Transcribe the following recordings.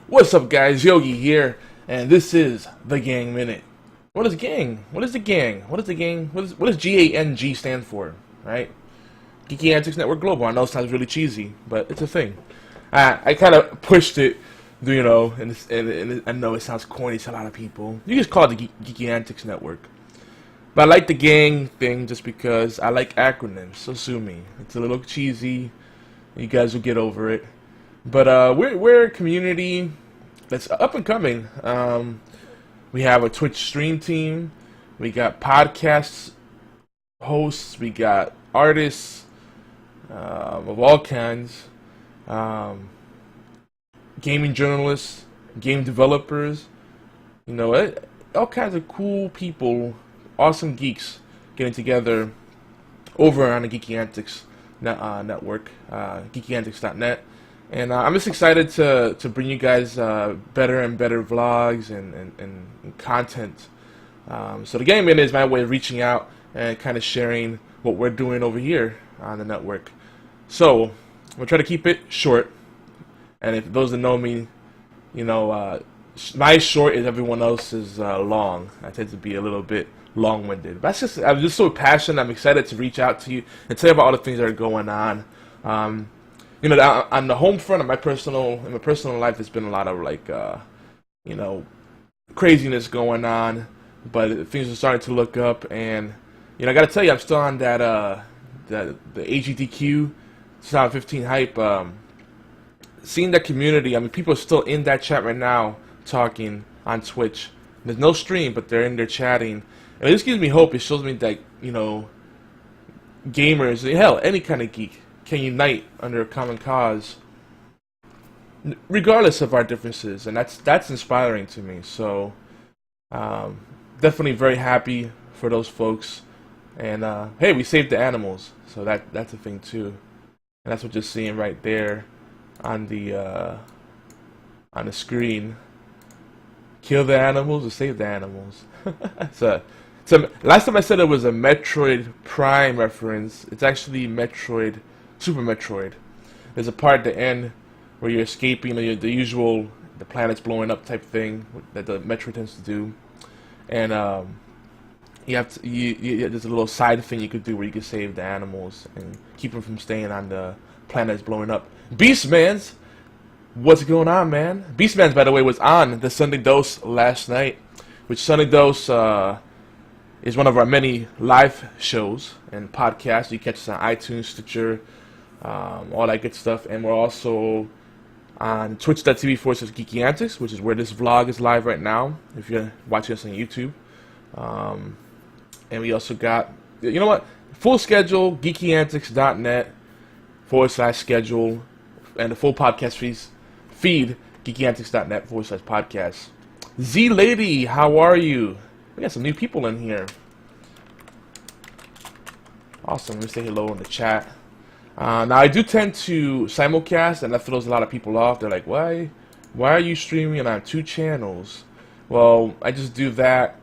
What's up, guys? Yogi here, and this is the Gang Minute. What is gang? What is the gang? What is the gang? What does GANG stand for? Right? Geeky Antics Network Global. I know it sounds really cheesy, but it's a thing. I kind of pushed it, and I know it sounds corny to a lot of people. You just call it the Geeky Antics Network. But I like the gang thing just because I like acronyms. So sue me. It's a little cheesy. You guys will get over it. But we're a community that's up and coming. We have a Twitch stream team. We got podcast hosts. We got artists of all kinds. Gaming journalists, game developers. You know, all kinds of cool people, awesome geeks getting together over on the Geeky Antics network, geekyantics.net. And I'm just excited to bring you guys better and better vlogs and content. So the Game Minute is my way of reaching out and kind of sharing what we're doing over here on the network. So we'll try to keep it short. And if those that know me, you know, my short is everyone else's long. I tend to be a little bit long-winded. But I'm just so passionate. I'm excited to reach out to you and tell you about all the things that are going on. You know, on the home front of in my personal life, there's been a lot of you know, craziness going on, but things are starting to look up. And you know, I got to tell you, I'm still on the AGDQ 2015 hype. Seeing that community, I mean, people are still in that chat right now talking on Twitch. There's no stream, but they're in there chatting, and this gives me hope. It shows me that, you know, gamers, hell, any kind of geek, can unite under a common cause, regardless of our differences, and that's inspiring to me. So, definitely very happy for those folks. And hey, we saved the animals, so that's a thing too, and that's what you're seeing right there on the screen. Kill the animals or save the animals. So last time I said it was a Metroid Prime reference. It's actually Metroid, Super Metroid. There's a part at the end where you're escaping, the usual, the planet's blowing up type thing that the Metroid tends to do, and you have to, there's a little side thing you could do where you can save the animals and keep them from staying on the planet that's blowing up. Beastman's, what's going on, man? Beastman's, by the way, was on the Sunday Dose last night, which Sunday Dose is one of our many live shows and podcasts. You catch us on iTunes, Stitcher, all that good stuff. And we're also on twitch.tv/Geeky Antics, which is where this vlog is live right now, if you're watching us on YouTube. And we also got, you know what, full schedule, geekyantics.net/schedule, and the full podcast feed, geekyantics.net/podcast. Z Lady, how are you? We got some new people in here. Awesome. Let me say hello in the chat. Now, I do tend to simulcast, and that throws a lot of people off. They're like, why are you streaming on 2 channels? Well, I just do that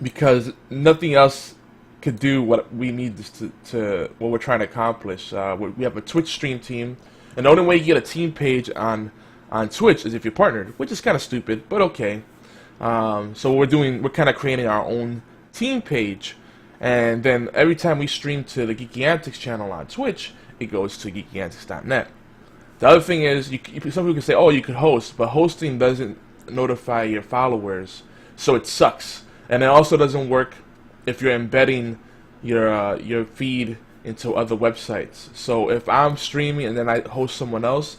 because nothing else could do what we need to what we're trying to accomplish. We have a Twitch stream team, and the only way you get a team page on Twitch is if you're partnered, which is kind of stupid, but okay. So we're kind of creating our own team page, and then every time we stream to the Geeky Antics channel on Twitch, it goes to geekyantics.net. The other thing is, some people can say, oh, you could host, but hosting doesn't notify your followers, so it sucks. And it also doesn't work if you're embedding your feed into other websites. So if I'm streaming and then I host someone else,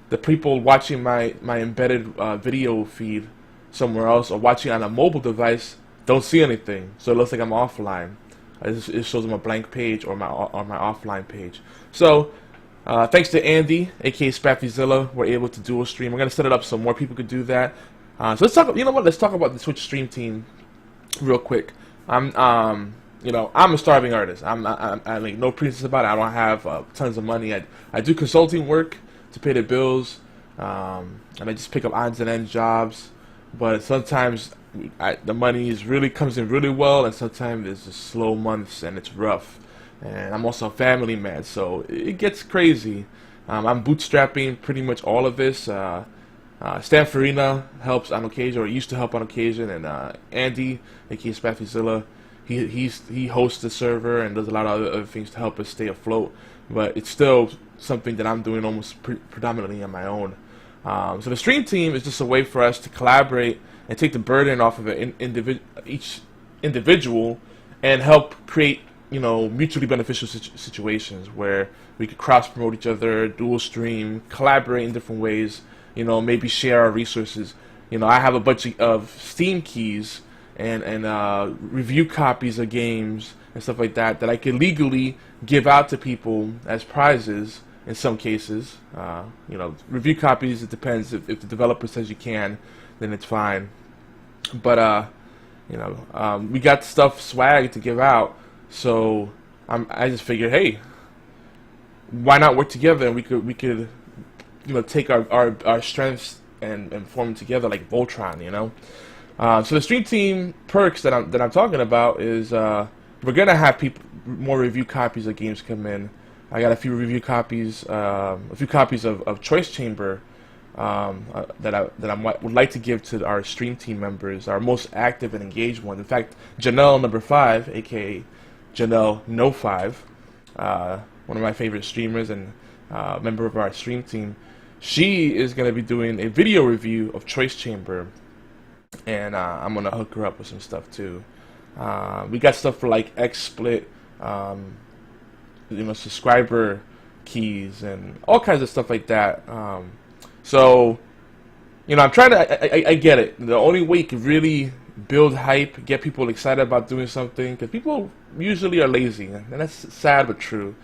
the people watching my embedded video feed somewhere else or watching on a mobile device don't see anything. So it looks like I'm offline. It shows them a blank page or my offline page. So thanks to Andy, aka Spaffyzilla, we're able to dual stream. We're gonna set it up so more people could do that. So let's talk. You know what? Let's talk about the Twitch stream team real quick. You know, I'm a starving artist. I make no pretense about it. I don't have tons of money. I do consulting work to pay the bills, and I just pick up odds and ends jobs. But sometimes the money comes in really well, and sometimes there's just slow months and it's rough. And I'm also a family man, so it gets crazy. I'm bootstrapping pretty much all of this. Stan Farina helps on occasion, or used to help on occasion, and Andy, aka Spaffyzilla, he hosts the server and does a lot of other things to help us stay afloat. But it's still something that I'm doing almost predominantly on my own. So the stream team is just a way for us to collaborate and take the burden off of each individual and help create, mutually beneficial situations where we could cross promote each other, dual stream, collaborate in different ways. Maybe share our resources. I have a bunch of Steam keys and review copies of games and stuff like that I could legally give out to people as prizes in some cases. Review copies, it depends. If the developer says you can, then it's fine. But we got stuff, swag to give out, so I just figured, hey, why not work together, and we could take our strengths and form together like Voltron. So the stream team perks that I'm talking about is we're gonna have more review copies of games come in. I got a few review copies, a few copies of Choice Chamber that I would like to give to our stream team members, our most active and engaged ones. In fact, Janelle number 5, aka Janelle No 5, one of my favorite streamers and member of our stream team, she is going to be doing a video review of Choice Chamber, and I'm going to hook her up with some stuff too. We got stuff for like XSplit, subscriber keys and all kinds of stuff like that. So, I'm trying to, I get it. The only way you can really build hype, get people excited about doing something, because people usually are lazy, and that's sad but true.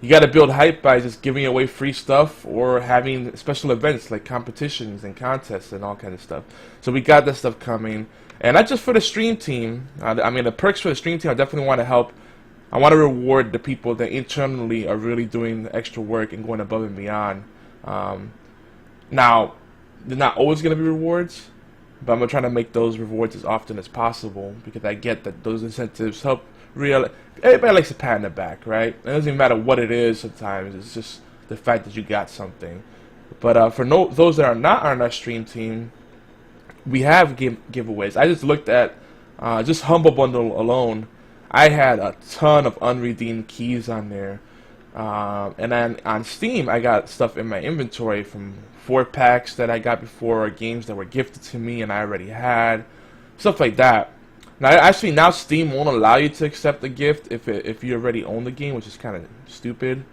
You got to build hype by just giving away free stuff or having special events like competitions and contests and all kinds of stuff. So we got that stuff coming. And not just for the stream team. The perks for the stream team, I definitely want to help. I want to reward the people that internally are really doing extra work and going above and beyond. Now, they're not always going to be rewards, but I'm going to try to make those rewards as often as possible, because I get that those incentives help everybody likes a pat in the back, right? It doesn't even matter what it is sometimes. It's just the fact that you got something. But for those that are not on our stream team, we have giveaways. I just looked at just Humble Bundle alone. I had a ton of unredeemed keys on there. And then on Steam, I got stuff in my inventory from 4-packs that I got before, or games that were gifted to me and I already had. Stuff like that. Now Steam won't allow you to accept the gift if you already own the game, which is kind of stupid.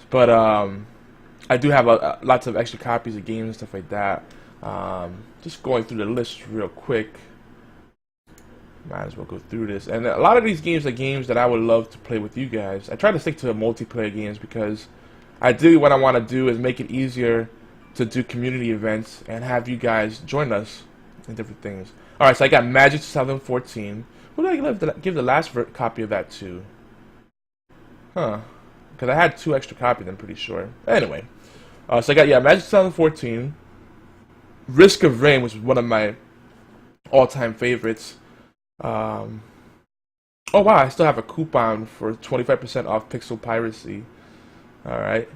But I do have lots of extra copies of games and stuff like that. Just going through the list real quick. Might as well go through this. And a lot of these games are games that I would love to play with you guys. I try to stick to multiplayer games because ideally what I want to do is make it easier to do community events and have you guys join us in different things. Alright, so I got Magic 2014. Who did I give the last copy of that to? Huh. Because I had 2 extra copies, I'm pretty sure. Anyway. So I got, Magic 2014. Risk of Rain, which is one of my all-time favorites. Oh wow, I still have a coupon for 25% off Pixel Piracy. Alright.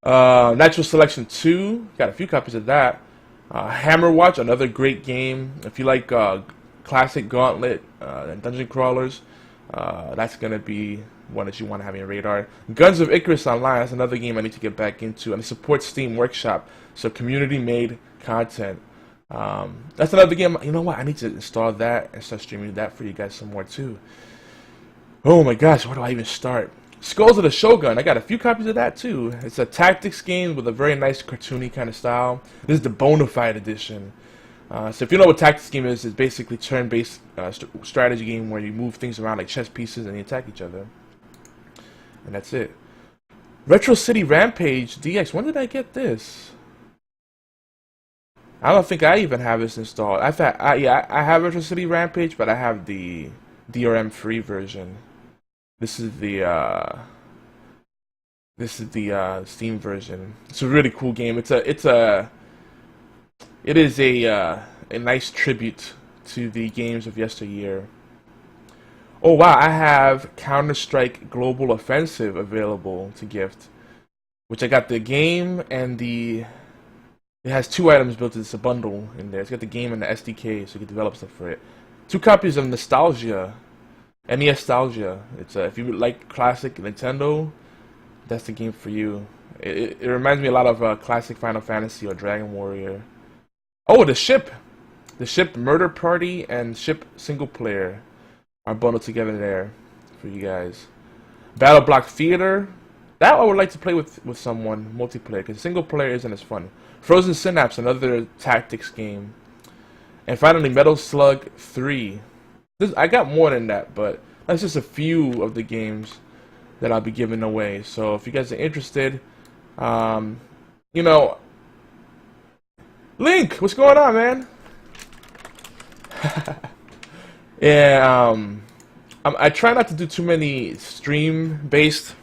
Natural Selection 2. Got a few copies of that. Hammer Watch, another great game. If you like classic Gauntlet and dungeon crawlers, that's going to be one that you want to have in your radar. Guns of Icarus Online, that's another game I need to get back into, and it supports Steam Workshop, so community-made content. That's another game. You know what? I need to install that and start streaming that for you guys some more too. Oh my gosh, where do I even start? Skulls of the Shogun. I got a few copies of that too. It's a tactics game with a very nice cartoony kind of style. This is the Bonafide edition. So if you know what tactics game is, it's basically turn-based strategy game where you move things around like chess pieces and you attack each other. And that's it. Retro City Rampage DX. When did I get this? I don't think I even have this installed. I have Retro City Rampage, but I have the DRM free version. This is the Steam version. It's a really cool game. It is a nice tribute to the games of yesteryear. Oh wow, I have Counter-Strike Global Offensive available to gift, which I got the game and the It has 2 items built in. It's a bundle in there. It's got the game and the SDK, so you can develop stuff for it. 2 copies of Nostalgia, Nostalgia. It's if you like classic Nintendo, that's the game for you. It reminds me a lot of classic Final Fantasy or Dragon Warrior. Oh, the ship Murder Party and ship single player are bundled together there for you guys. Battle Block Theater. That I would like to play with someone, multiplayer, because single player isn't as fun. Frozen Synapse, another tactics game. And finally, Metal Slug 3. I got more than that, but that's just a few of the games that I'll be giving away. So if you guys are interested, you know, Link, what's going on, man? Yeah, I try not to do too many stream-based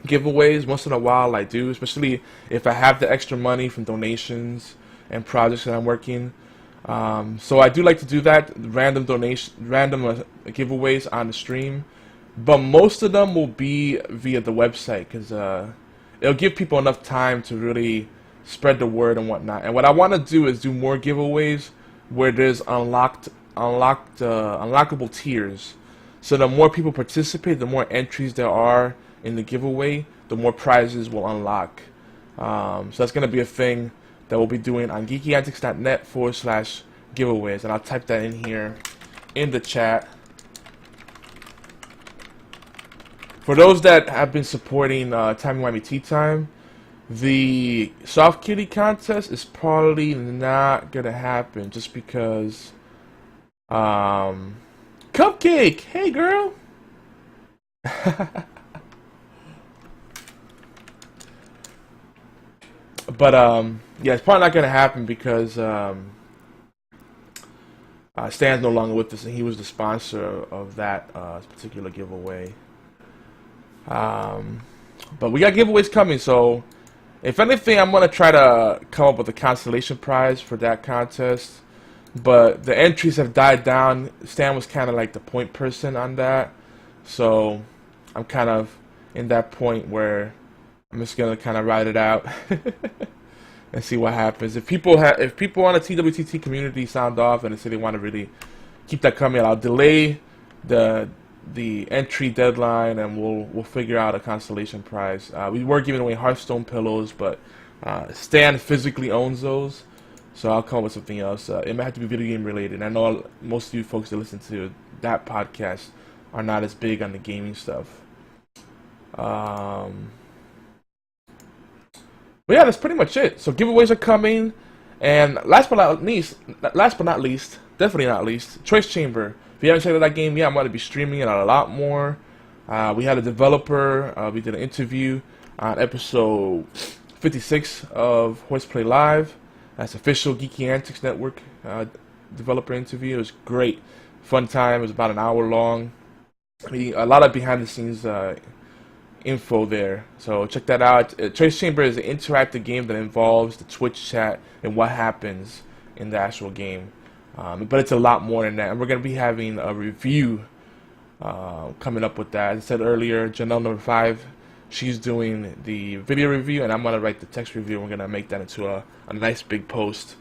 giveaways. Once in a while I do, especially if I have the extra money from donations and projects that I'm working. So I do like to do that, random giveaways on the stream, but most of them will be via the website, because it'll give people enough time to really spread the word and whatnot. And what I want to do is do more giveaways where there's unlockable tiers. So the more people participate, the more entries there are in the giveaway, the more prizes will unlock. So that's going to be a thing that we'll be doing on geekyantics.net/giveaways, and I'll type that in here in the chat. For those that have been supporting Timey-Wimey Tea Time, the Soft Kitty contest is probably not going to happen just because... Cupcake! Hey, girl! But, yeah, it's probably not going to happen because Stan's no longer with us, and he was the sponsor of that particular giveaway. But we got giveaways coming, so if anything, I'm going to try to come up with a consolation prize for that contest. But the entries have died down. Stan was kind of like the point person on that. So I'm kind of in that point where I'm just going to kind of ride it out and see what happens. If people on the TWTT community sound off and they say they want to really keep that coming, I'll delay the entry deadline, and we'll figure out a consolation prize. We were giving away Hearthstone pillows, but Stan physically owns those, so I'll come up with something else. It might have to be video game related. I know most of you folks that listen to that podcast are not as big on the gaming stuff. But yeah, that's pretty much it. So giveaways are coming, and last but not least, definitely not least, Choice Chamber. If you haven't checked out that game yet, I'm going to be streaming it a lot more. We had a developer. We did an interview on episode 56 of Horseplay Live. That's official Geeky Antics Network developer interview. It was great. Fun time. It was about an hour long. A lot of behind-the-scenes info there. So check that out. Choice Chamber is an interactive game that involves the Twitch chat and what happens in the actual game. But it's a lot more than that, and we're going to be having a review coming up with that. As I said earlier, Janelle number 5, she's doing the video review, and I'm going to write the text review. We're going to make that into a nice big post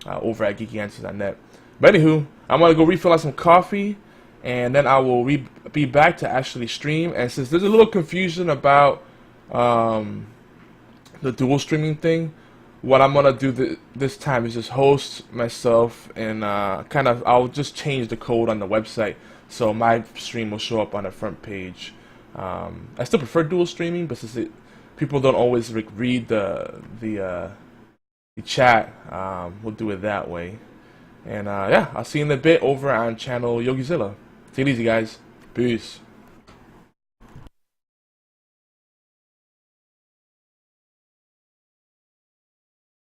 over at geekyantics.net. But anywho, I'm going to go refill out some coffee, and then I will be back to actually stream. And since there's a little confusion about the dual streaming thing, what I'm gonna do this time is just host myself, and I'll just change the code on the website so my stream will show up on the front page. I still prefer dual streaming, but since people don't always read the chat, we'll do it that way. And yeah, I'll see you in a bit over on channel Yogizilla. Take it easy, guys. Peace.